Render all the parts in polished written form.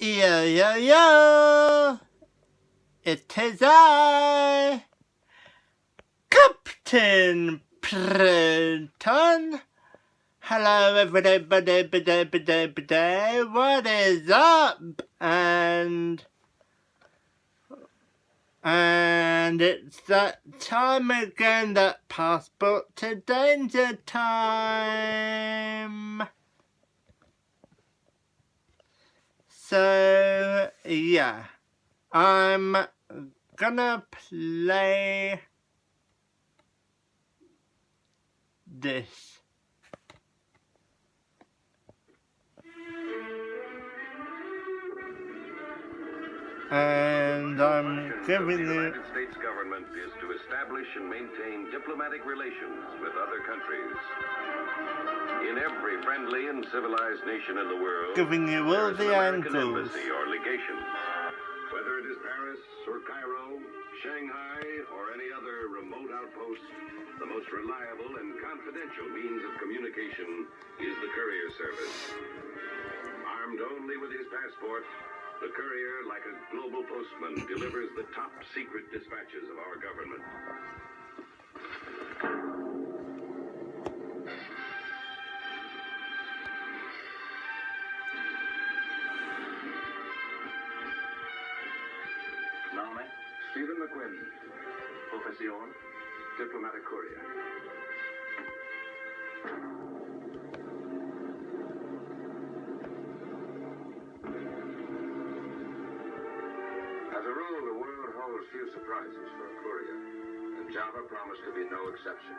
Yo, yo, yo! It is I, Captain Printon. Hello, everybody, what is up? And it's that time again, that passport to danger time. So, yeah, I'm gonna play this. And I'm giving the it. United States government is to establish and maintain diplomatic relations with other countries. In every friendly and civilized nation in the world, Giving you all the American angles. embassy or legation. Whether it is Paris or Cairo, Shanghai, or any other remote outpost, the most reliable and confidential means of communication is the courier service. Armed only with his passport, the courier, like a global postman, delivers the top secret dispatches of our government. Name? Stephen McQuinn. Profession, diplomatic courier. As a rule, the world holds few surprises for a courier, and Java promised to be no exception.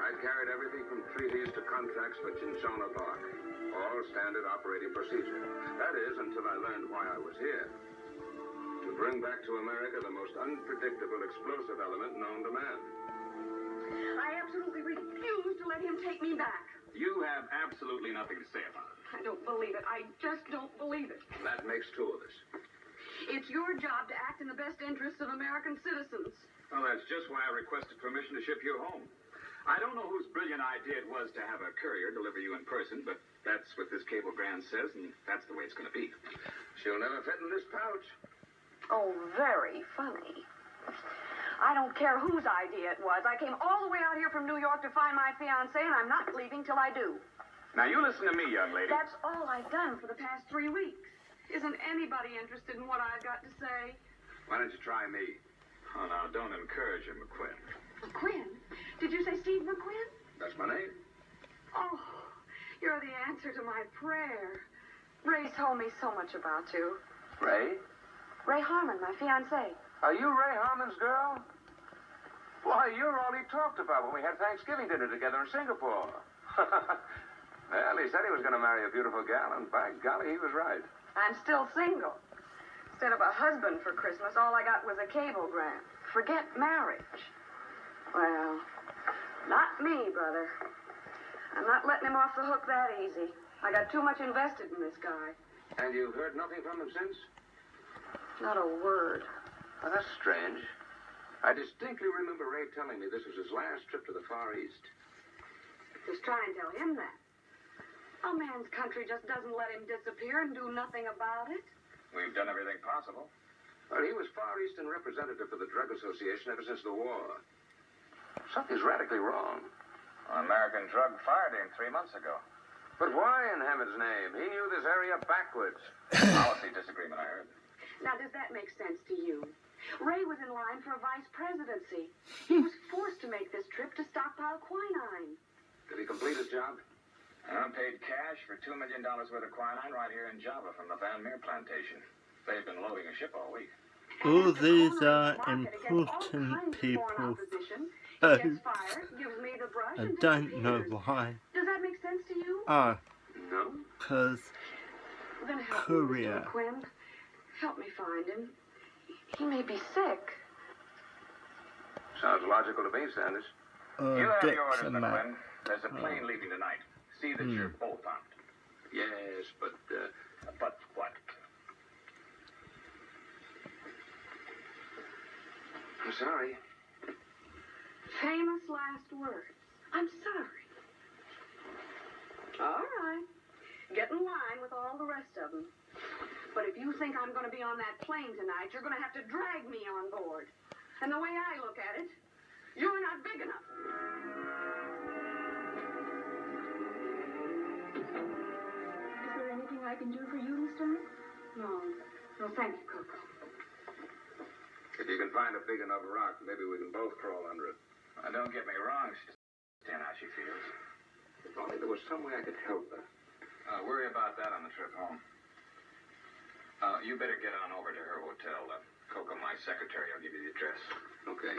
I'd carried everything from treaties to contracts for Chinchona Park, all standard operating procedure. That is, until I learned why I was here. To bring back to America the most unpredictable explosive element known to man. I absolutely refuse to let him take me back. You have absolutely nothing to say about it. I don't believe it. I just don't believe it. That makes two of us. It's your job to act in the best interests of American citizens. Well, that's just why I requested permission to ship you home. I don't know whose brilliant idea it was to have a courier deliver you in person, but that's what this cablegram says, and that's the way it's going to be. She'll never fit in this pouch. Oh, very funny. I don't care whose idea it was. I came all the way out here from New York to find my fiancé, and I'm not leaving till I do. Now, you listen to me, young lady. That's all I've done for the past 3 weeks. Isn't anybody interested in what I've got to say? Why don't you try me? Oh, now, don't encourage him, McQuinn. McQuinn? Did you say Steve McQuinn? That's my name. Oh, you're the answer to my prayer. Ray told me so much about you. Ray? Ray Harmon, my fiancé. Are you Ray Harmon's girl? Why, you're all he talked about when we had Thanksgiving dinner together in Singapore. Well, he said he was going to marry a beautiful gal, and by golly, he was right. I'm still single. Instead of a husband for Christmas, all I got was a cablegram. Forget marriage. Well, not me, brother. I'm not letting him off the hook that easy. I got too much invested in this guy. And you've heard nothing from him since? Not a word. Well, that's strange. I distinctly remember Ray telling me this was his last trip to the Far East. Just try and tell him that. A man's country just doesn't let him disappear and do nothing about it. We've done everything possible. Well, he was Far Eastern representative for the Drug Association ever since the war. Something's radically wrong. American drug fired him 3 months ago. But why in heaven's name? He knew this area backwards. Policy disagreement, I heard. Now, does that make sense to you? Ray was in line for a vice presidency. He was forced to make this trip to stockpile quinine. Did he complete his job? I'm paid cash for $2 million worth of quinine right here in Java from the Van Meer plantation. They've been loading a ship all week. All these are important people. I don't know why. Does that make sense to you? No. Because courier. McQuinn, help me find him. He may be sick. Sounds logical to me, Sanders. You have your orders, Diplomat. McQuinn. There's a plane leaving tonight. See that you're both armed. Yes, but, But what? I'm sorry. Famous last words. I'm sorry. All right. Get Get in line with all the rest of them. But if you think I'm going to be on that plane tonight, you're going to have to drag me on board. And the way I look at it, you're not big enough. Is there anything I can do for you, Miss Turner? No. No, thank you, Coco. If you can find a big enough rock, maybe we can both crawl under it. Don't get me wrong, she's understand how she feels. If only there was some way I could help her. Worry about that on the trip home. You better get on over to her hotel. Coco, my secretary, will give you the address. Okay.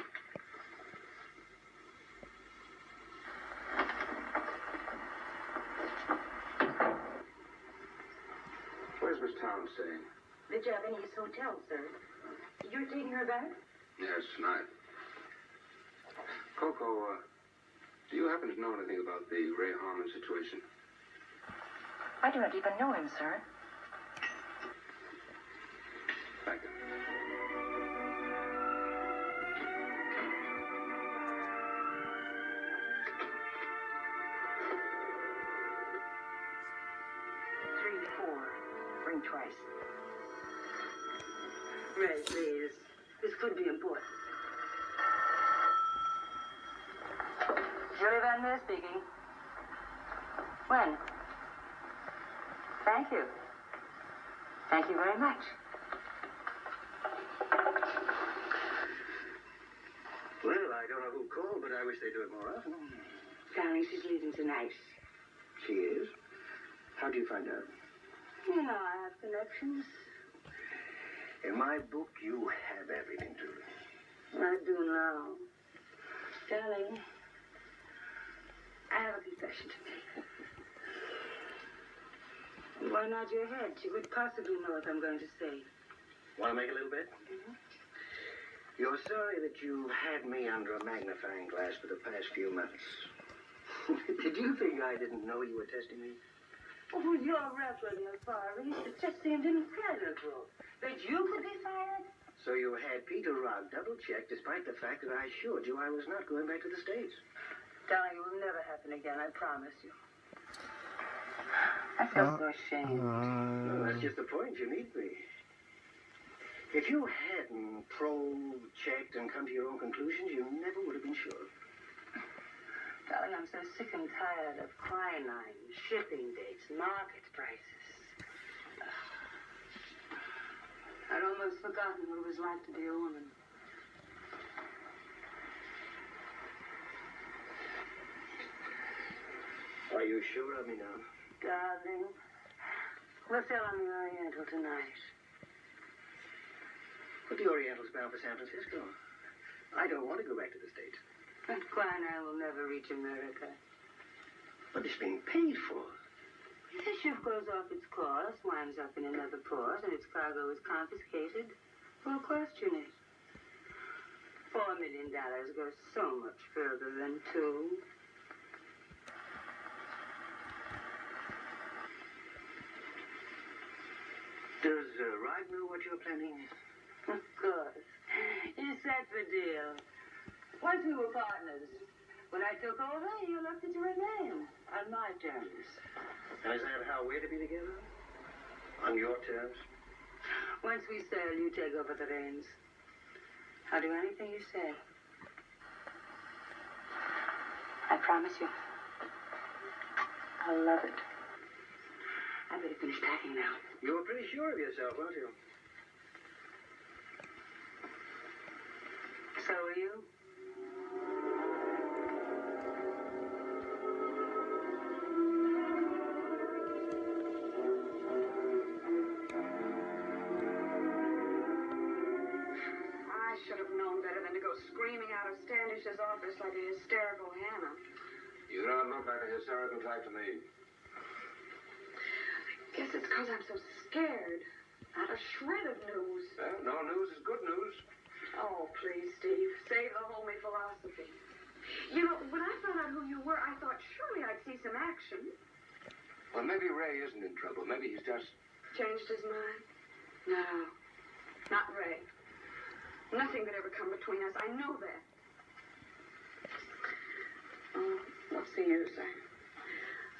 Where's Miss Towns staying? The Japanese hotel, sir. You're taking her back? Yes, tonight. Coco, do you happen to know anything about the Ray Harmon situation? I do not even know him, sir. Thank you. Ring twice. Ray, please. This could be important. Julie Van Meer speaking. When? Thank you. Thank you very much. Well, I don't know who called, but I wish they'd do it more often. Darling, she's leaving tonight. She is? How do you find out? You know, I have connections. In my book, you have everything, Julie. I do now. Darling, I have a confession to make. Why nod your head? You would possibly know what I'm going to say. Want to make a little bit? Mm-hmm. You're sorry that you had me under a magnifying glass for the past few months. Did you think I didn't know you were testing me? Oh, your reverend authority, it just seemed incredible that you could be fired. So you had Peter Rogg double-checked despite the fact that I assured you I was not going back to the States. Darling, it will never happen again, I promise you. I feel so ashamed. Well, that's just the point. You need me. If you hadn't probed, checked, and come to your own conclusions, you never would have been sure. Darling, I'm so sick and tired of quinine, shipping dates, market prices. I'd almost forgotten what it was like to be a woman. Are you sure of me now? Darling, we'll sail on the Oriental tonight. But the Oriental's bound for San Francisco. I don't want to go back to the States. That quinine will never reach America. But it's being paid for. If the ship goes off its course, winds up in another port, and its cargo is confiscated, we'll question it. $4 million goes so much further than $2. Does Rod know what you're planning? Of course. You set the deal. Once we were partners. When I took over, he elected to remain on my terms. And is that how we're to be together? On your terms? Once we sail, you take over the reins. I'll do anything you say. I promise you. I'll love it. I better finish packing now. You were pretty sure of yourself, weren't you? So are you? I should have known better than to go screaming out of Standish's office like a hysterical Hannah. You don't look like a hysterical type to me. Guess it's because I'm so scared. Not a shred of news. Well, no news is good news. Oh, please, Steve. Save the homely philosophy. You know, when I found out who you were, I thought surely I'd see some action. Well, maybe Ray isn't in trouble. Maybe he's just... Changed his mind? No. Not Ray. Nothing could ever come between us. I know that. Oh, what's the use?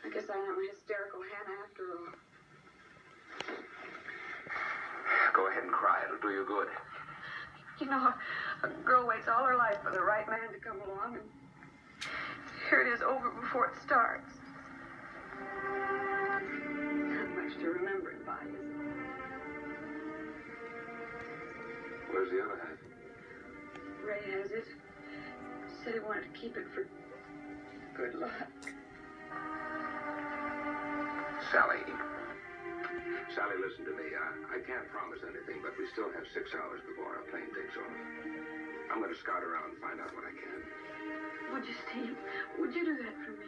I guess I am a hysterical hen after all. Go ahead and cry. It'll do you good. You know, a girl waits all her life for the right man to come along, and here it is over before it starts. Not much to remember it by, is it? Where's the other half? Ray has it. Said he wanted to keep it for good luck. Sally. Sally, listen to me. I can't promise anything, but we still have 6 hours before our plane takes off. I'm going to scout around and find out what I can. Would you, Steve? Would you do that for me?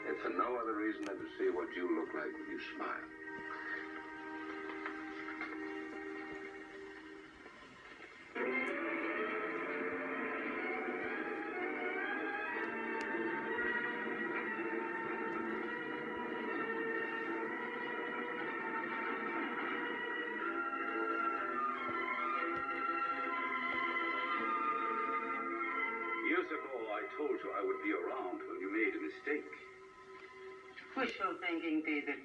If for no other reason than to see what you look like when you smile. Years ago, I told you I would be around when you made a mistake. Wishful thinking, David.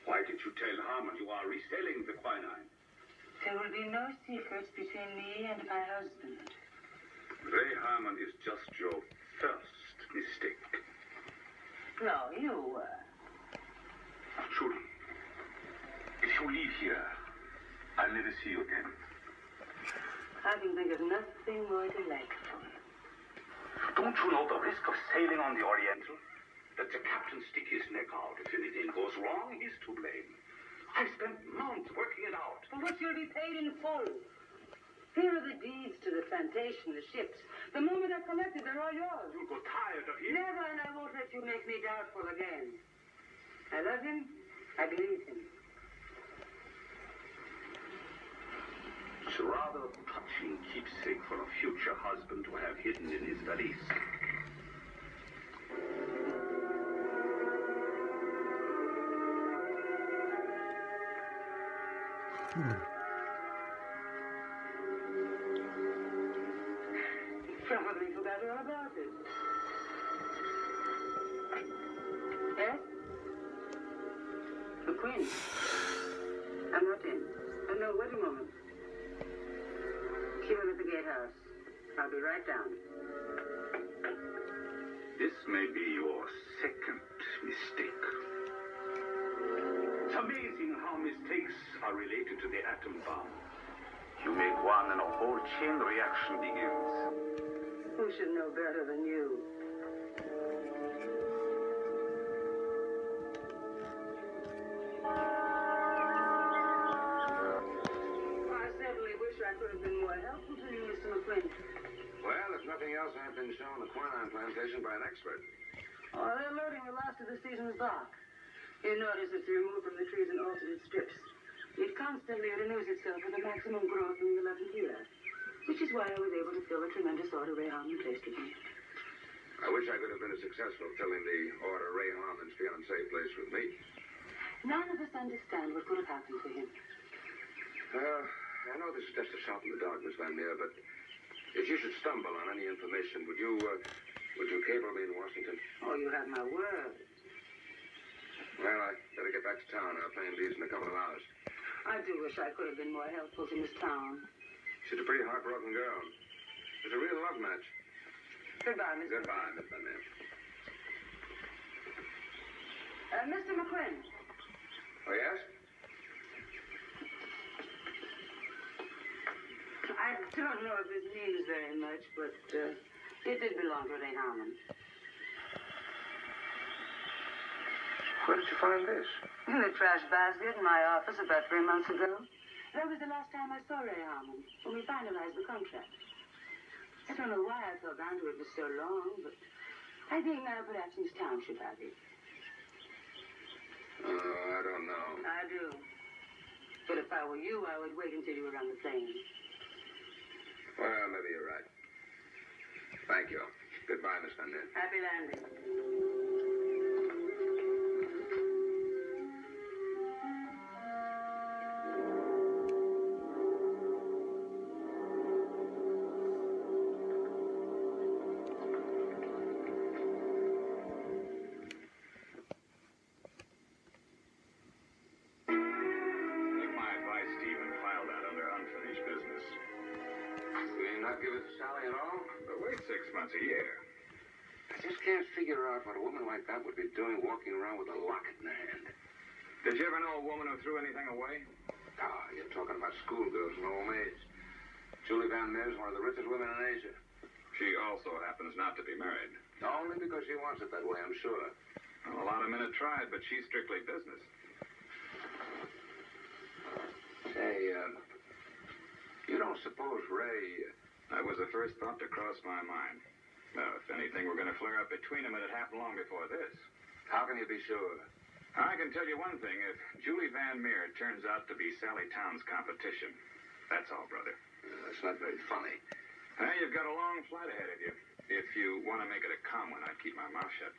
Why did you tell Harmon you are reselling the quinine? There will be no secrets between me and my husband. Ray Harmon is just your first mistake. No, you were. Julie, if you leave here, I'll never see you again. I can think of nothing more delightful. Don't you know the risk of sailing on the Oriental? Let the captain stick his neck out. If anything goes wrong, he's to blame. I've spent months working it out. For which you'll be paid in full. Here are the deeds to the plantation, the ships. The moment I've collected, they're all yours. You'll go tired of him. Never, and I won't let you make me doubtful again. I love him. I believe him. It's a rather touching keepsake for a future husband to have hidden in his valise. Probably forgot all about it. Yes? The Queen. I'm not in. No, wait a moment. Keep him at the gatehouse. I'll be right down. This may be your second mistake. It's amazing how mistakes are related to the atom bomb. You make one and a whole chain reaction begins. Who should know better than you? I certainly wish I could have been more helpful to you, Mr. McQuinn. Well, if nothing else, I've been shown the quinine plantation by an expert. Oh, they're loading the last of the season's bark. You notice it's removed from the trees in alternate strips. It constantly renews itself with a maximum growth in the 11th year, which is why I was able to fill a tremendous order Ray Harmon placed with me. I wish I could have been as successful filling the order Ray Harmon's fiancée placed with me. None of us understand what could have happened to him. I know this is just a shot in the dark, Miss Van Meer, but if you should stumble on any information, would you cable me in Washington? Oh, you have my word. Well, I better get back to town. Our plane leaves in a couple of hours. I do wish I could have been more helpful to Miss Town. She's a pretty heartbroken girl. It's a real love match. Goodbye, Miss. Goodbye, Miss Van Meer. Mr. McQuinn. Oh, yes? I don't know if this means very much, but it did belong to Ray Harmon. Where did you find this? In the trash basket in my office about 3 months ago. That was the last time I saw Ray Harmon, when we finalized the contract. I don't know why I felt bound to it for so long, but I think now perhaps Miss Town should have it. Oh, I don't know. I do. But if I were you, I would wait until you were on the plane. Well, maybe you're right. Thank you. Goodbye, Miss Van Meer. Happy landing. not give it to Sally at all? But wait 6 months, a year. I just can't figure out what a woman like that would be doing walking around with a locket in her hand. Did you ever know a woman who threw anything away? Ah, you're talking about schoolgirls and old maids. Julie Van Meer is one of the richest women in Asia. She also happens not to be married. Only because she wants it that way, I'm sure. Well, a lot of men have tried, but she's strictly business. Say, you don't suppose Ray... That was the first thought to cross my mind. Now, if anything were going to flare up between them, it had happened long before this. How can you be sure? I can tell you one thing. If Julie Van Meer turns out to be Sally Town's competition, that's all, brother. That's not very funny. You've got a long flight ahead of you. If you want to make it a calm one, I'd keep my mouth shut.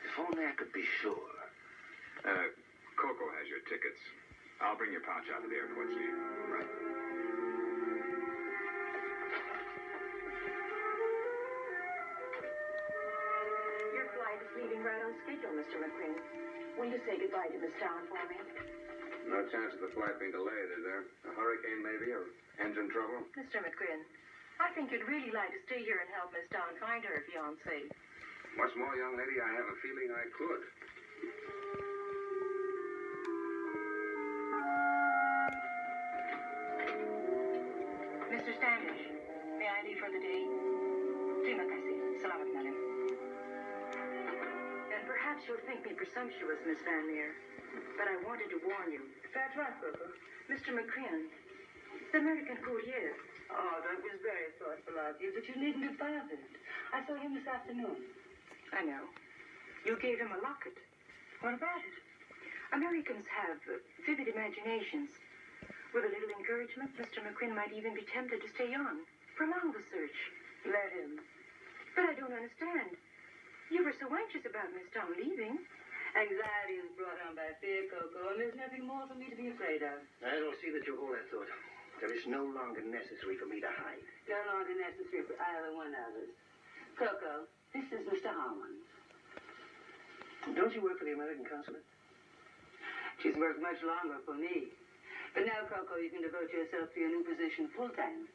If only I could be sure. Coco has your tickets. I'll bring your pouch out to the airport, Steve. Right. Your flight is leaving right on schedule, Mr. McQueen. Will you say goodbye to Miss Town for me? No chance of the flight being delayed, is there? A hurricane, maybe, or engine trouble? Mr. McQueen, I think you'd really like to stay here and help Miss Town find her fiancé. What's more, young lady, I have a feeling I could. Mr. Standish, may I leave for the day? Terima kasih. Salamat malam. And perhaps you'll think me presumptuous, Miss Van Meer, but I wanted to warn you. That's right, Coco. Mr. McQueen, the American courtier. Oh, that was very thoughtful of you, but you needn't have bothered. I saw him this afternoon. I know. You gave him a locket. What about it? Americans have vivid imaginations. With a little encouragement, Mr. McQueen might even be tempted to stay on. Prolong the search. Let him. But I don't understand. You were so anxious about Miss Tom leaving. Anxiety is brought on by fear, Coco, and there's nothing more for me to be afraid of. I don't see that you hold that thought. There is no longer necessary for me to hide. No longer necessary for either one of us. Coco, this is Mr. Harmon. Don't you work for the American consulate? She's worked much longer for me. But now, Coco, you can devote yourself to your new position full-time.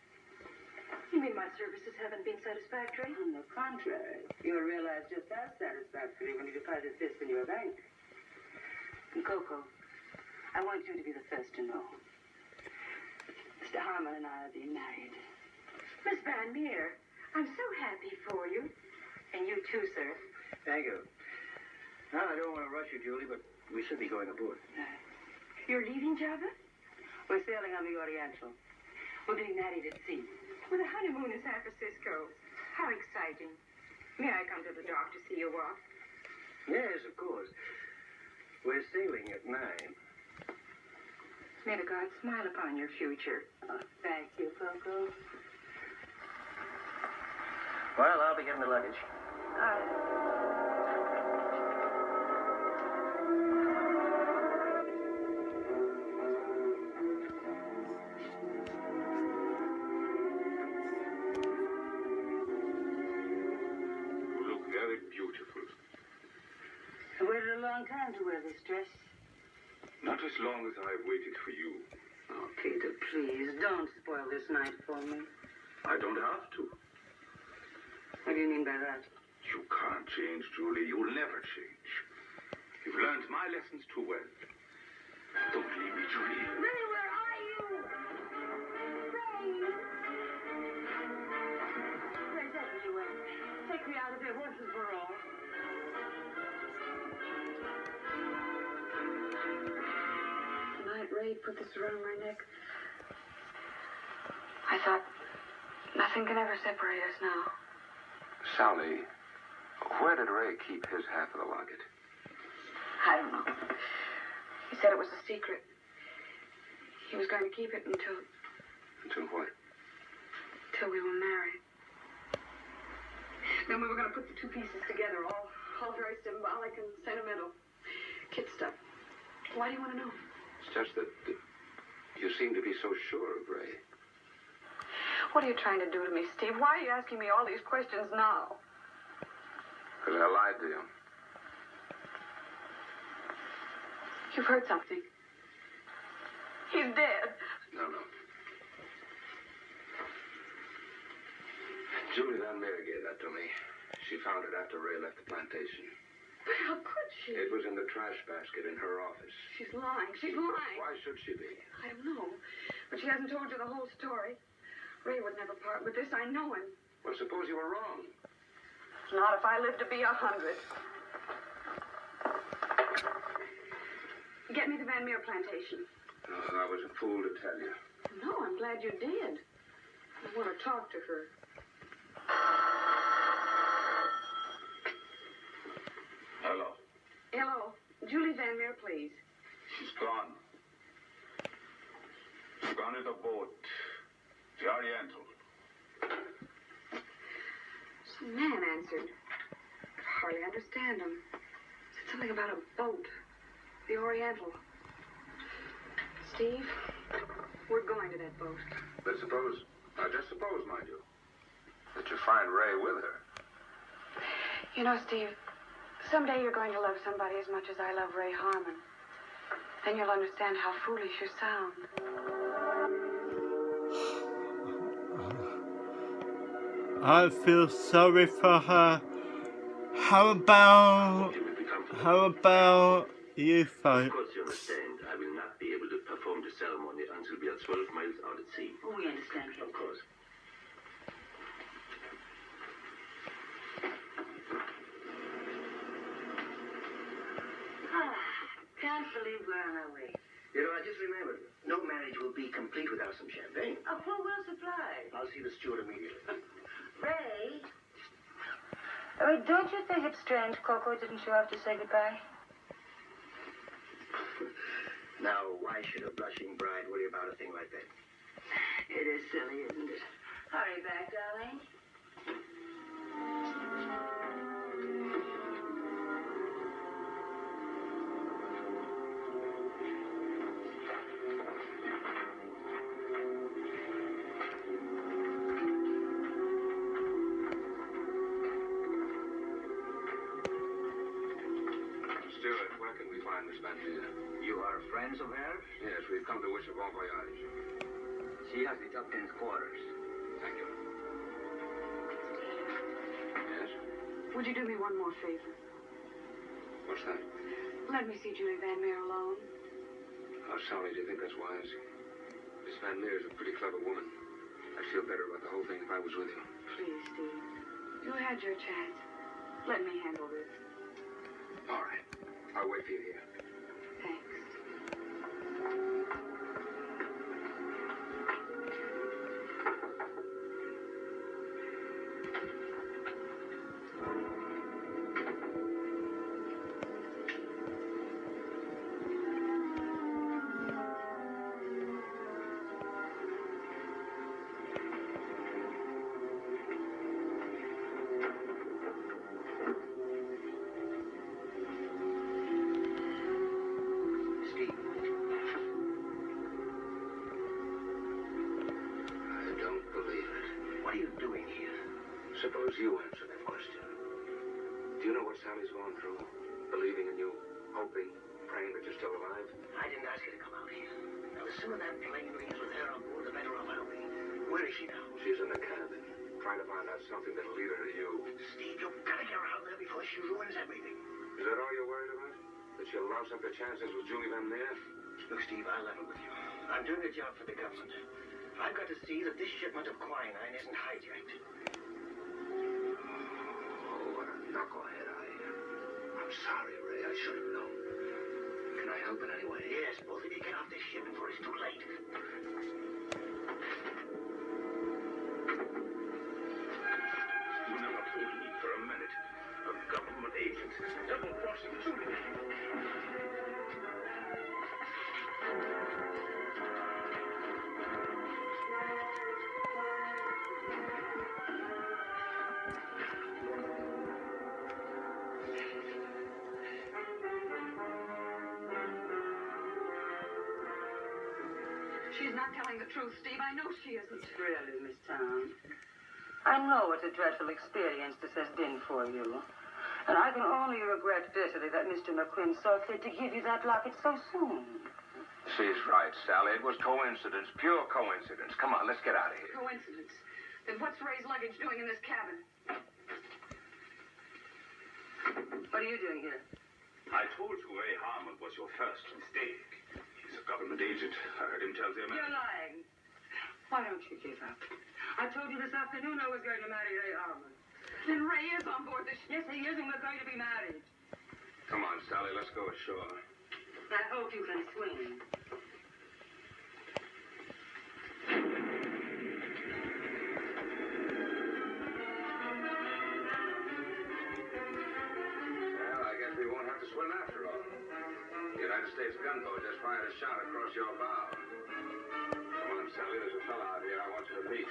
You mean my services haven't been satisfactory? On the contrary. You'll realize just how satisfactory when you deposit this in your bank. And Coco, I want you to be the first to know. Mr. Harmon and I are being married. Miss Van Meer, I'm so happy for you. And you too, sir. Thank you. Now, I don't want to rush you, Julie, but we should be going aboard. You're leaving Java? We're sailing on the Oriental. We're being married at sea. Well, the honeymoon in San Francisco. How exciting. May I come to the dock to see you off? Yes, of course. We're sailing at 9. May the gods smile upon your future. Oh, thank you, Coco. Well, I'll be getting the luggage. I waited a long time to wear this dress. Not as long as I've waited for you. Oh, Peter, please, don't spoil this night for me. I don't have to. What do you mean by that? You can't change, Julie. You'll never change. You've learned my lessons too well. Don't leave me, Julie. Ray, where are you? Ray! Where's that you went? Take me out of there once and for all. Tonight, Ray put this around my neck. I thought nothing can ever separate us now. Sally, where did Ray keep his half of the locket? I don't know. He said it was a secret. He was going to keep it until What? we were married. Then we were going to put the two pieces together, all very symbolic and sentimental. Kid stuff. Why do you want to know? It's just that you seem to be so sure of Ray. What are you trying to do to me, Steve? Why are you asking me all these questions now? Because I lied to you. You've heard something. He's dead. No. Julie Van Meer gave that to me. She found it after Ray left the plantation. But how could she? It was in the trash basket in her office. She's lying. She's lying. Why should she be? I don't know. But she hasn't told you the whole story. Ray would never part with this. I know him. Well, suppose you were wrong. Not if I live to be 100. Get me the Van Meer plantation. Oh, I was a fool to tell you. No, I'm glad you did. I want to talk to her. Hello. Hello. Julie Van Meer, please. She's gone. She's gone in the boat. The Oriental. Some man answered. I could hardly understand him. Said something about a boat. The Oriental. Steve, we're going to that boat. But suppose, just suppose, mind you, that you find Ray with her. You know, Steve, someday you're going to love somebody as much as I love Ray Harmon. Then you'll understand how foolish you sound. I feel sorry for her. How about you folks? Of course, you understand. I will not be able to perform the ceremony until we are 12 miles out at sea. Oh, we understand. Of course. Can't believe we're on our way. You know, I just remembered. No marriage will be complete without some champagne. Who will supply? I'll see the steward immediately. Ray? Don't you think it's strange Coco didn't show up to say goodbye? Now, why should a blushing bride worry about a thing like that? It is silly, isn't it? Hurry back, darling. Stuart, where can we find Miss Van Meer? You are friends of hers? Yes, we've come to wish her bon voyage. She has the captain's quarters. Thank you. Yes? Would you do me one more favor? What's that? Let me see Julie Van Meer alone. How sorry do you think that's wise? Miss Van Meer is a pretty clever woman. I'd feel better about the whole thing if I was with you. Please, Steve. You had your chance. Let me handle this. All right. I'll wait for you here. Thanks. Steve. I don't believe it. What are you doing here? Suppose you answer that question. Do you know what Sally's gone through? Believing in you, hoping, praying that you're still alive? I didn't ask you to come out here. Now, the sooner that plane leaves with her on board, the better off I'll be. Where is she now? She's in the cabin, trying to find out something that'll lead her to you. Steve, you've got to get her out there before she ruins everything. Is that all you're worried about? That she'll louse up her chances with Julie Van Meer? Look, Steve, I'll level with you. I'm doing a job for the government. I've got to see that this shipment of quinine isn't hijacked. Oh, what a knucklehead I am. I'm sorry, Ray. I should have known. Can I help in any way? Yes, both of you get off this ship before it's too late. You never fooled me for a minute. A government agent, double-crossing Julie. She's not telling the truth, Steve. I know she isn't. Really, Miss Town. I know what a dreadful experience this has been for you. And I can only regret bitterly that Mr. McQuinn saw fit to give you that locket so soon. She's right, Sally. It was coincidence, pure coincidence. Come on, let's get out of here. Coincidence. Then what's Ray's luggage doing in this cabin? What are you doing here? I told you Ray Harmon was your first mistake. He's a government agent. I heard him tell the You're American... lying. Why don't you give up? I told you this afternoon I was going to marry Ray Harmon. Then Ray is on board the ship. Yes, he is, and we're going to be married. Come on, Sally, let's go ashore. I hope you can swim. Well, I guess we won't have to swim after all. The United States gunboat just fired a shot across your bow. Come on, Sally, there's a fella out here I want you to meet.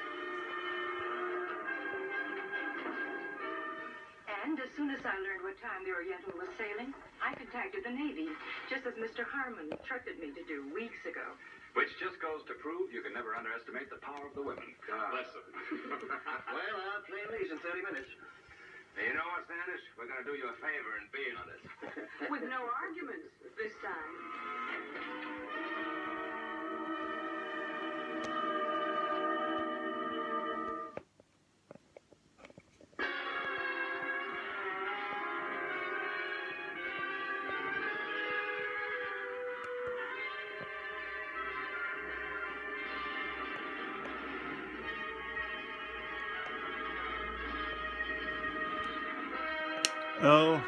And as soon as I learned what time the Oriental was sailing, I contacted the Navy, just as Mr. Harmon instructed me to do weeks ago. Which just goes to prove you can never underestimate the power of the women. God bless them. Well, I'll play these in 30 minutes. You know what, Standish? We're going to do you a favor in being on this. With no arguments this time. Oh.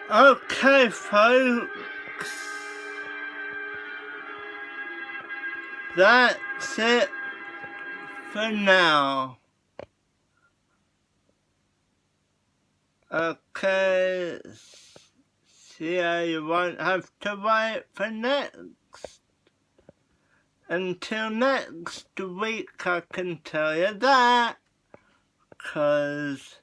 Okay, folks. That's it for now. Okay. See how you won't have to wait for next. Until next week, I can tell you that. 'Cause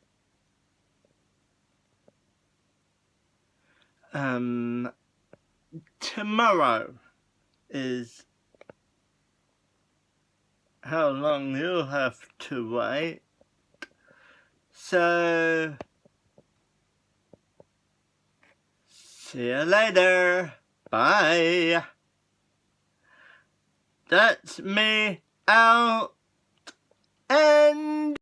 tomorrow is how long you'll have to wait. So, see you later. Bye. That's me out and